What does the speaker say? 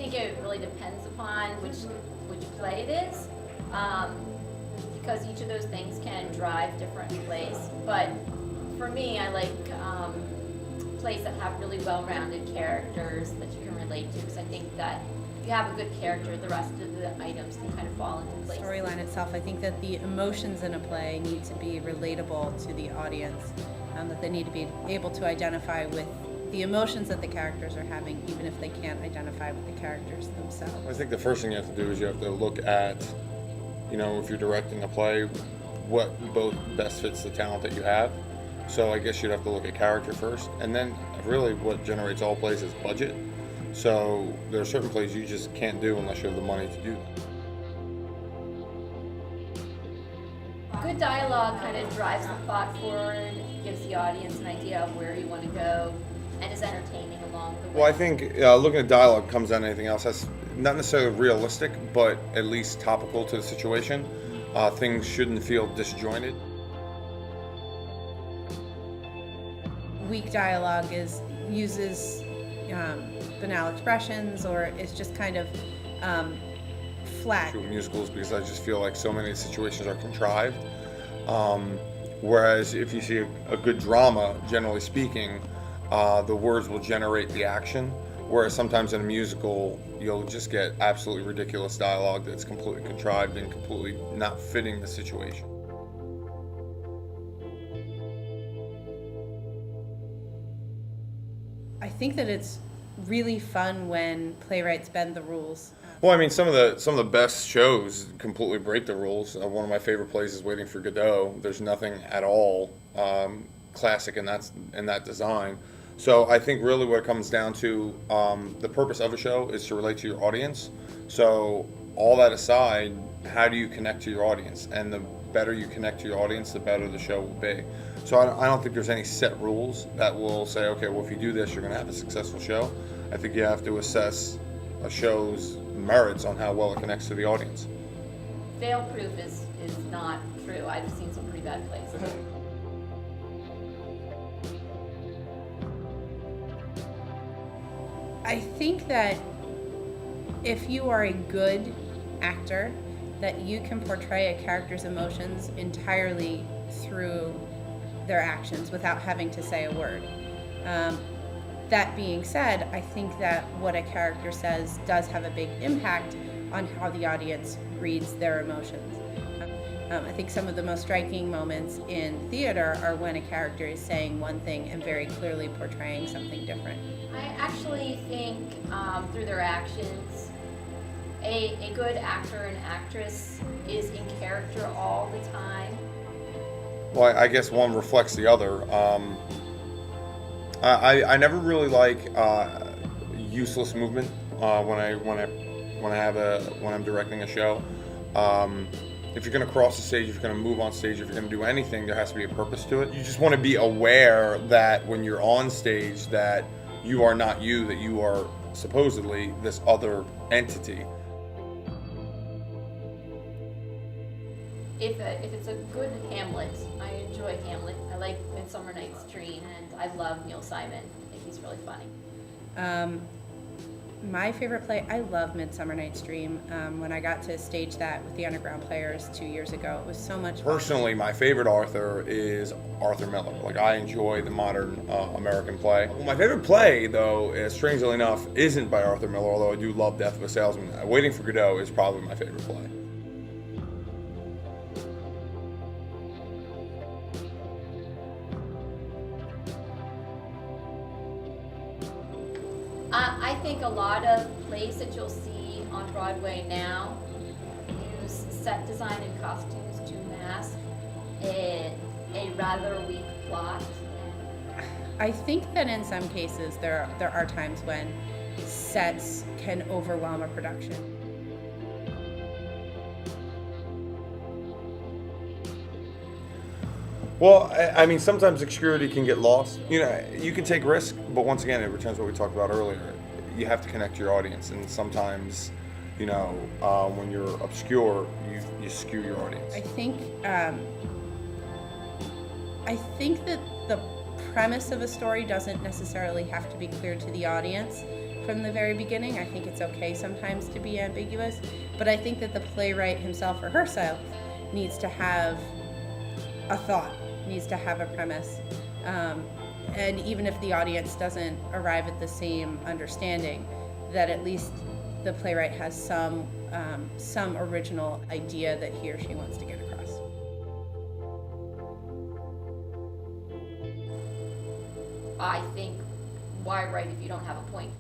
think it really depends upon which play it is, because each of those things can drive different plays. But for me, I like plays that have really well-rounded characters that you can relate to, because I think that if you have a good character, the rest of the items can kind of fall into place. Storyline itself, I think that the emotions in a play need to be relatable to the audience, that they need to be able to identify with the emotions that the characters are having, even if they can't identify with the characters themselves. I think the first thing you have to do is you have to look at, if you're directing a play, what both best fits the talent that you have. So I guess you'd have to look at character first, and then really what generates all plays is budget. So there are certain plays you just can't do unless you have the money to do them. Good dialogue kind of drives the plot forward, gives the audience an idea of where you want to go, and is entertaining along the way. Well, I think looking at dialogue comes down to anything else. That's not necessarily realistic, but at least topical to the situation. Things shouldn't feel disjointed. Weak dialogue uses banal expressions, or is just kind of flat. Musicals, because I just feel like so many situations are contrived. Whereas if you see a good drama, generally speaking, the words will generate the action. Whereas sometimes in a musical, you'll just get absolutely ridiculous dialogue that's completely contrived and completely not fitting the situation. I think that it's really fun when playwrights bend the rules. Well, I mean, some of the best shows completely break the rules. One of my favorite plays is Waiting for Godot. There's nothing at all classic in that design. So I think really what it comes down to, the purpose of a show is to relate to your audience. So all that aside, how do you connect to your audience? And the better you connect to your audience, the better the show will be. So I don't think there's any set rules that will say, okay, well, if you do this, you're going to have a successful show. I think you have to assess a show's merits on how well it connects to the audience. Fail-proof is not true. I've seen some pretty bad plays. I think that if you are a good actor, that you can portray a character's emotions entirely through their actions without having to say a word. That being said, I think that what a character says does have a big impact on how the audience reads their emotions. I think some of the most striking moments in theater are when a character is saying one thing and very clearly portraying something different. I actually think through their actions, a good actor and actress is in character all the time. Well, I guess one reflects the other. I never really like useless movement when I'm directing a show. If you're going to cross the stage, if you're going to move on stage, if you're going to do anything, there has to be a purpose to it. You just want to be aware that when you're on stage, that you are not you, that you are supposedly this other entity. If it's a good Hamlet, I enjoy Hamlet. I like Midsummer Night's Dream, and I love Neil Simon. I think he's really funny. My favorite play, I love Midsummer Night's Dream. When I got to stage that with the Underground Players 2 years ago, it was so much fun. Personally, my favorite Arthur is Arthur Miller. Like, I enjoy the modern American play. Well, my favorite play, though, strangely enough, isn't by Arthur Miller, although I do love Death of a Salesman. Waiting for Godot is probably my favorite play. I think a lot of plays that you'll see on Broadway now use set design and costumes to mask a rather weak plot. I think that in some cases there are times when sets can overwhelm a production. Well, I mean, sometimes obscurity can get lost. You can take risk, but once again, it returns to what we talked about earlier. You have to connect to your audience, and sometimes, when you're obscure, you skew your audience. I think that the premise of a story doesn't necessarily have to be clear to the audience for from the very beginning. I think it's okay sometimes to be ambiguous, but I think that the playwright himself or herself needs to have a thought, needs to have a premise. And even if the audience doesn't arrive at the same understanding, that at least the playwright has some original idea that he or she wants to get across. I think, why write if you don't have a point?